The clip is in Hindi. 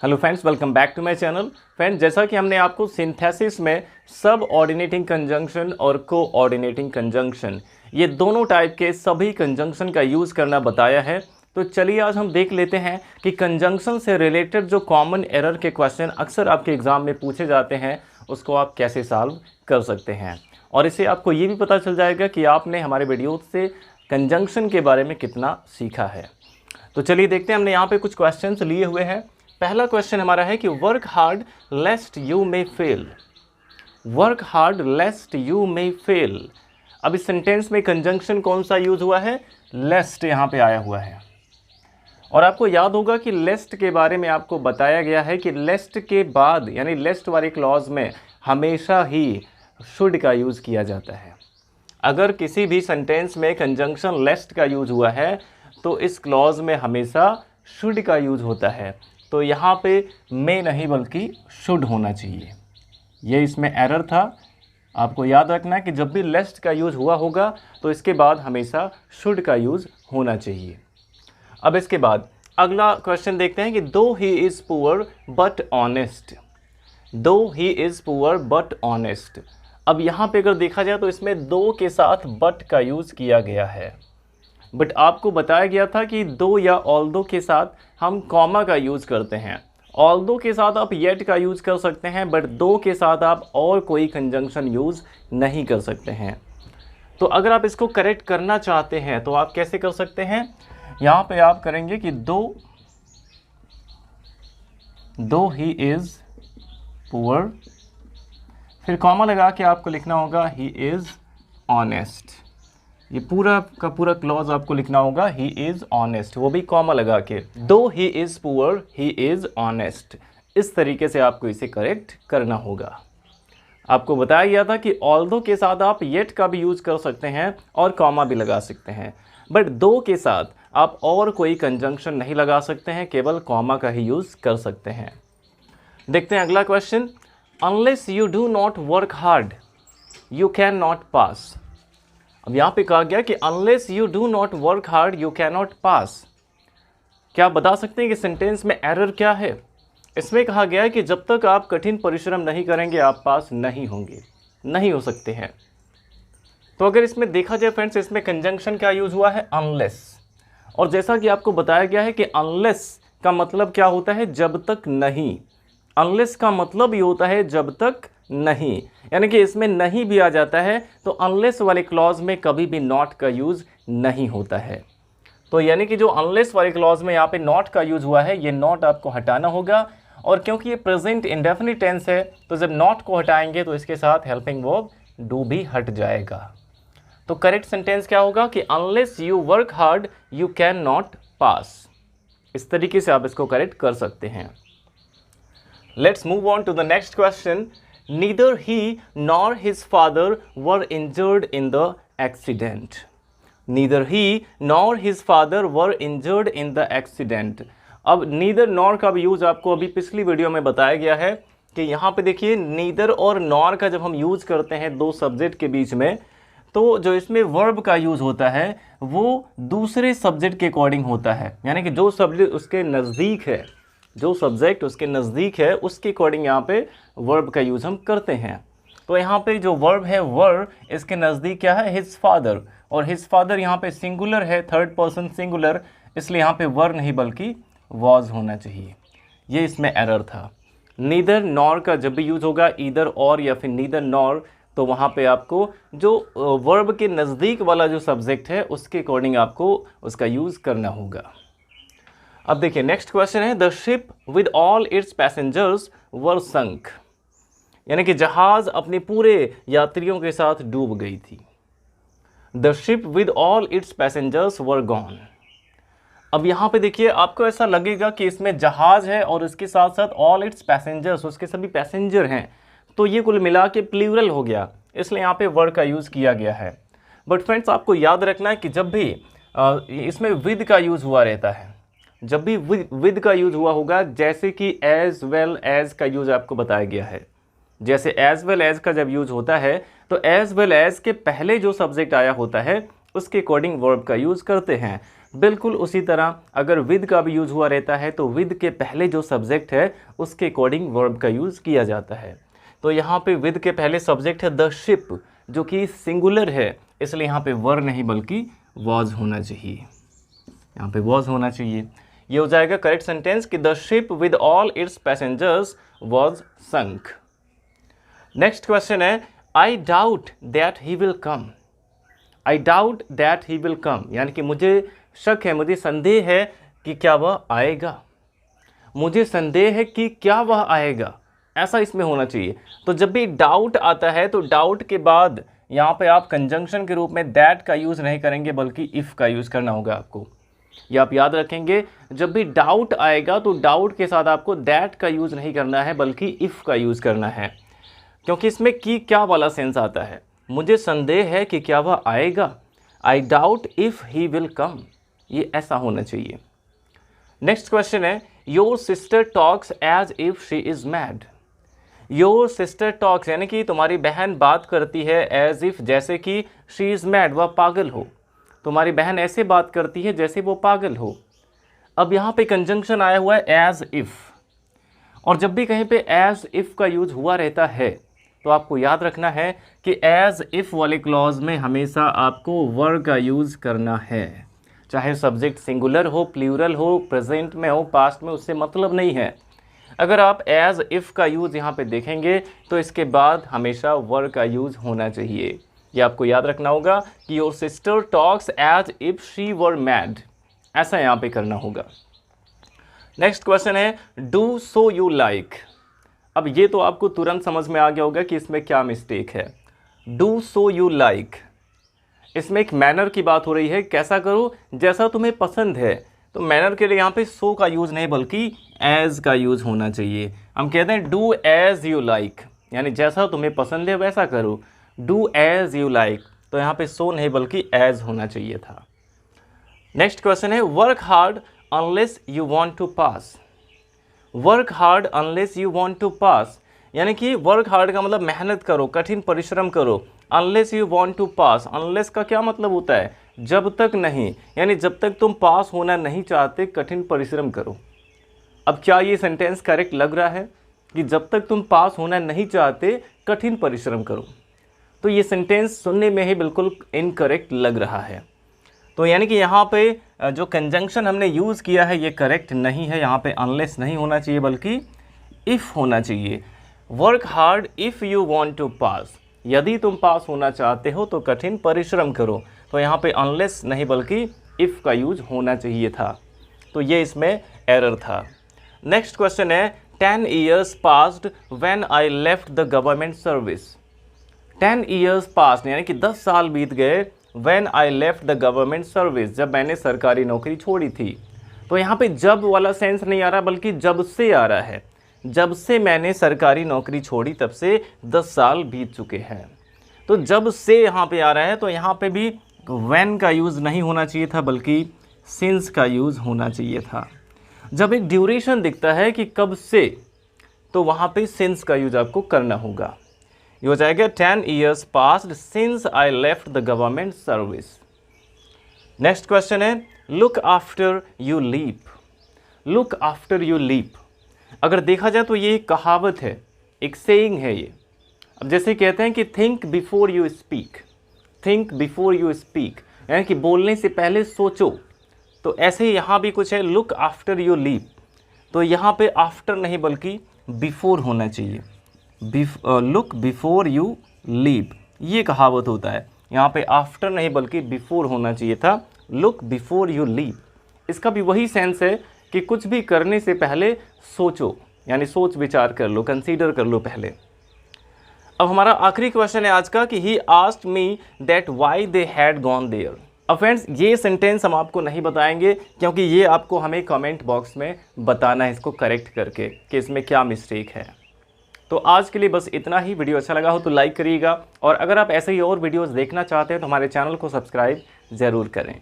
Hello friends, welcome back to my channel. Friends, जैसा कि हमने आपको सिंथेसिस में सब ऑर्डिनेटिंग कंजंक्शन और कोऑर्डिनेटिंग कंजंक्शन ये दोनों टाइप के सभी कंजंक्शन का यूज़ करना बताया है, तो चलिए आज हम देख लेते हैं कि कंजंक्शन से रिलेटेड जो कॉमन एरर के क्वेश्चन अक्सर आपके एग्ज़ाम में पूछे जाते हैं उसको आप कैसे सॉल्व कर सकते हैं। और इससे आपको ये भी पता चल जाएगा कि आपने हमारे वीडियो से कंजंक्शन के बारे में कितना सीखा है। तो चलिए देखते हैं, हमने यहाँ पे कुछ क्वेश्चंस लिए हुए हैं। पहला क्वेश्चन हमारा है कि work hard लेस्ट you may fail. Work hard लेस्ट you may fail. अब इस सेंटेंस में कंजंक्शन कौन सा यूज हुआ है? लेस्ट यहाँ पे आया हुआ है। और आपको याद होगा कि लेस्ट के बारे में आपको बताया गया है कि लेस्ट के बाद यानी लेस्ट वाले क्लॉज में हमेशा ही शुड का यूज किया जाता है। अगर किसी भी सेंटेंस में कंजंक्शन लेस्ट का यूज हुआ है तो इस क्लॉज में हमेशा शुड का यूज होता है। तो यहाँ पे मे नहीं बल्कि शुड होना चाहिए। ये इसमें एरर था। आपको याद रखना है कि जब भी लेस्ट का यूज़ हुआ होगा तो इसके बाद हमेशा शुड का यूज़ होना चाहिए। अब इसके बाद अगला क्वेश्चन देखते हैं कि though he is poor but honest. Though he is poor but honest. अब यहाँ पे अगर देखा जाए तो इसमें दो के साथ बट का यूज़ किया गया है। बट आपको बताया गया था कि दो या ऑल्दो के साथ हम कॉमा का यूज़ करते हैं। ऑल्दो के साथ आप येट का यूज़ कर सकते हैं, बट दो के साथ आप और कोई कंजंक्शन यूज़ नहीं कर सकते हैं। तो अगर आप इसको करेक्ट करना चाहते हैं तो आप कैसे कर सकते हैं? यहाँ पे आप करेंगे कि दो ही इज़ पुअर, फिर कॉमा लगा के आपको लिखना होगा ही इज़ ऑनेस्ट। ये पूरा का पूरा क्लॉज आपको लिखना होगा ही इज़ ऑनेस्ट, वो भी कॉमा लगा के। दो he is poor he is honest. इस तरीके से आपको इसे करेक्ट करना होगा। आपको बताया गया था कि ऑल्दो के साथ आप येट का भी यूज़ कर सकते हैं और कॉमा भी लगा सकते हैं, बट दो के साथ आप और कोई कंजंक्शन नहीं लगा सकते हैं, केवल कॉमा का ही यूज़ कर सकते हैं। देखते हैं अगला question. Unless you do not work hard you can not पास। अब यहाँ पे कहा गया कि unless you do not work hard you can not पास। क्या आप बता सकते हैं कि सेंटेंस में एरर क्या है? इसमें कहा गया है कि जब तक आप कठिन परिश्रम नहीं करेंगे आप पास नहीं होंगे, नहीं हो सकते हैं। तो अगर इसमें देखा जाए फ्रेंड्स, इसमें कंजंक्शन क्या यूज हुआ है? अनलेस। और जैसा कि आपको बताया गया है कि अनलेस का मतलब क्या होता है? जब तक नहीं। अनलेस का मतलब ये होता है जब तक नहीं, यानी कि इसमें नहीं भी आ जाता है तो अनलेस वाले क्लॉज में कभी भी नॉट का यूज़ नहीं होता है। तो यानी कि जो अनलेस वाले क्लॉज में यहाँ पे नॉट का यूज़ हुआ है, ये नॉट आपको हटाना होगा। और क्योंकि ये प्रेजेंट इंडेफिनिट टेंस है तो जब नॉट को हटाएंगे तो इसके साथ हेल्पिंग वर्ब डू भी हट जाएगा। तो करेक्ट सेंटेंस क्या होगा कि unless you work hard you can not pass. इस तरीके से आप इसको करेक्ट कर सकते हैं। Let's move on to the next question. Neither he nor his father were injured in the accident. Neither he nor his father were injured in the accident. अब neither nor का भी यूज़ आपको अभी पिछली वीडियो में बताया गया है कि यहाँ पे देखिए neither और nor का जब हम यूज़ करते हैं दो सब्जेक्ट के बीच में, तो जो इसमें वर्ब का यूज़ होता है वो दूसरे सब्जेक्ट के अकॉर्डिंग होता है, यानी कि जो सब्जेक्ट उसके नज़दीक है, जो सब्जेक्ट उसके नज़दीक है उसके अकॉर्डिंग यहाँ पे वर्ब का यूज़ हम करते हैं। तो यहाँ पे जो वर्ब है वर, इसके नज़दीक क्या है? His father. और हिज फादर यहाँ पे सिंगुलर है, थर्ड पर्सन सिंगुलर, इसलिए यहाँ पे वर नहीं बल्कि वॉज होना चाहिए। ये इसमें एरर था। नीदर नॉर का जब भी यूज़ होगा ईदर और या फिर नीदर नॉर, तो वहाँ पे आपको जो वर्ब के नज़दीक वाला जो सब्जेक्ट है उसके अकॉर्डिंग आपको उसका यूज़ करना होगा। अब देखिए नेक्स्ट क्वेश्चन है the ship with all its passengers were sunk. यानी कि जहाज अपने पूरे यात्रियों के साथ डूब गई थी। The ship with all its passengers were gone. अब यहाँ पे देखिए आपको ऐसा लगेगा कि इसमें जहाज है और इसके साथ साथ ऑल इट्स पैसेंजर्स, उसके सभी पैसेंजर हैं, तो ये कुल मिला के प्लूरल हो गया, इसलिए यहाँ पे वर का यूज़ किया गया है। बट फ्रेंड्स आपको याद रखना है कि जब भी इसमें विद का यूज़ हुआ रहता है, जब भी विद का यूज़ हुआ होगा, जैसे कि एज वेल एज का यूज़ आपको बताया गया है, जैसे एज वेल एज का जब यूज़ होता है तो एज वेल एज के पहले जो सब्जेक्ट आया होता है उसके अकॉर्डिंग वर्ब का यूज़ करते हैं। बिल्कुल उसी तरह अगर विद का भी यूज़ हुआ रहता है तो विद के पहले जो सब्जेक्ट है उसके अकॉर्डिंग वर्ब का यूज़ किया जाता है। तो यहाँ पे विद के पहले सब्जेक्ट है द शिप, जो कि सिंगुलर है, इसलिए यहाँ पे वर नहीं बल्कि वॉज होना चाहिए, यहाँ पे वॉज होना चाहिए। ये हो जाएगा करेक्ट सेंटेंस कि the ship with all its passengers was sunk. Next question है I doubt that he will come. I doubt that he will come, यानी कि मुझे शक है, मुझे संदेह है कि क्या वह आएगा। मुझे संदेह है कि क्या वह आएगा, ऐसा इसमें होना चाहिए। तो जब भी डाउट आता है तो डाउट के बाद यहाँ पे आप कंजंक्शन के रूप में दैट का यूज़ नहीं करेंगे बल्कि इफ़ का यूज़ करना होगा आपको। ये आप याद रखेंगे, जब भी डाउट आएगा तो डाउट के साथ आपको दैट का यूज़ नहीं करना है बल्कि इफ़ का यूज़ करना है, क्योंकि इसमें की क्या वाला सेंस आता है। मुझे संदेह है कि क्या वह आएगा, I doubt if he will come, ये ऐसा होना चाहिए। नेक्स्ट क्वेश्चन है your sister talks as if she is mad. Your sister talks यानी कि तुम्हारी बहन बात करती है एज इफ, जैसे कि शी इज़ मैड, वह पागल हो। तुम्हारी बहन ऐसे बात करती है जैसे वो पागल हो। अब यहाँ पे कंजंक्शन आया हुआ है एज इफ़, और जब भी कहीं पे एज इफ़ का यूज़ हुआ रहता है तो आपको याद रखना है कि एज इफ़ वाले क्लॉज में हमेशा आपको वर का यूज़ करना है, चाहे सब्जेक्ट सिंगुलर हो, प्लूरल हो, प्रेजेंट में हो, पास्ट में, उससे मतलब नहीं है। अगर आप एज इफ़ का यूज़ यहाँ पे देखेंगे तो इसके बाद हमेशा वर का यूज़ होना चाहिए। ये आपको याद रखना होगा कि your sister talks as if she were mad, ऐसा यहाँ पे करना होगा। नेक्स्ट क्वेश्चन है डू सो यू लाइक। अब ये तो आपको तुरंत समझ में आ गया होगा कि इसमें क्या मिस्टेक है। डू सो यू लाइक, इसमें एक मैनर की बात हो रही है, कैसा करो जैसा तुम्हें पसंद है। तो मैनर के लिए यहाँ पे सो का यूज़ नहीं बल्कि एज का यूज़ होना चाहिए। हम कहते हैं डू एज यू लाइक, यानी जैसा तुम्हें पसंद है वैसा करो। डू एज यू लाइक, तो यहाँ पे सो नहीं बल्कि एज होना चाहिए था। नेक्स्ट क्वेश्चन है work hard unless you want to pass. Work hard unless you want to pass, यानी कि वर्क हार्ड का मतलब मेहनत करो, कठिन परिश्रम करो। Unless you want to pass, unless का क्या मतलब होता है, जब तक नहीं, यानी जब तक तुम पास होना नहीं चाहते कठिन परिश्रम करो। अब क्या ये सेंटेंस करेक्ट लग रहा है कि जब तक तुम पास होना नहीं चाहते कठिन परिश्रम करो? तो ये सेंटेंस सुनने में ही बिल्कुल इनकरेक्ट लग रहा है। तो यानी कि यहाँ पे जो कंजंक्शन हमने यूज़ किया है ये करेक्ट नहीं है। यहाँ पे अनलेस नहीं होना चाहिए बल्कि इफ़ होना चाहिए। Work hard if you want to pass, यदि तुम पास होना चाहते हो तो कठिन परिश्रम करो। तो यहाँ पे अनलेस नहीं बल्कि इफ़ का यूज होना चाहिए था, तो ये इसमें एरर था। नेक्स्ट क्वेश्चन है 10 years passed when I left the government service। 10 years passed यानी कि 10 साल बीत गए when I left the government service, जब मैंने सरकारी नौकरी छोड़ी थी। तो यहाँ पे जब वाला सेंस नहीं आ रहा बल्कि जब से आ रहा है। जब से मैंने सरकारी नौकरी छोड़ी तब से 10 साल बीत चुके हैं। तो जब से यहाँ पे आ रहा है तो यहाँ पे भी when का यूज़ नहीं होना चाहिए था बल्कि since का यूज़ होना चाहिए था। जब एक ड्यूरेशन दिखता है कि कब से, तो वहाँ पे since का यूज़ आपको करना होगा। ये हो जाएगा 10 years passed since I left the government service। Next question है look after you leap। look after you leap, अगर देखा जाए तो ये एक कहावत है, एक सेइंग है ये। अब जैसे कहते हैं कि think before you speak, think before you speak, यानी कि बोलने से पहले सोचो। तो ऐसे ही यहाँ भी कुछ है look after you leap, तो यहाँ पे after नहीं बल्कि before होना चाहिए। look before you leap, ये कहावत होता है। यहाँ पे after नहीं बल्कि before होना चाहिए था, look before you leap। इसका भी वही सेंस है कि कुछ भी करने से पहले सोचो, यानी सोच विचार कर लो, कंसीडर कर लो पहले। अब हमारा आखिरी क्वेश्चन है आज का कि he asked me that why they had gone there। अब फ्रेंड्स ये सेंटेंस हम आपको नहीं बताएंगे क्योंकि ये आपको हमें कमेंट बॉक्स में बताना है इसको करेक्ट करके कि इसमें क्या मिस्टेक है। तो आज के लिए बस इतना ही। वीडियो अच्छा लगा हो तो लाइक करिएगा, और अगर आप ऐसे ही और वीडियोस देखना चाहते हैं तो हमारे चैनल को सब्सक्राइब ज़रूर करें।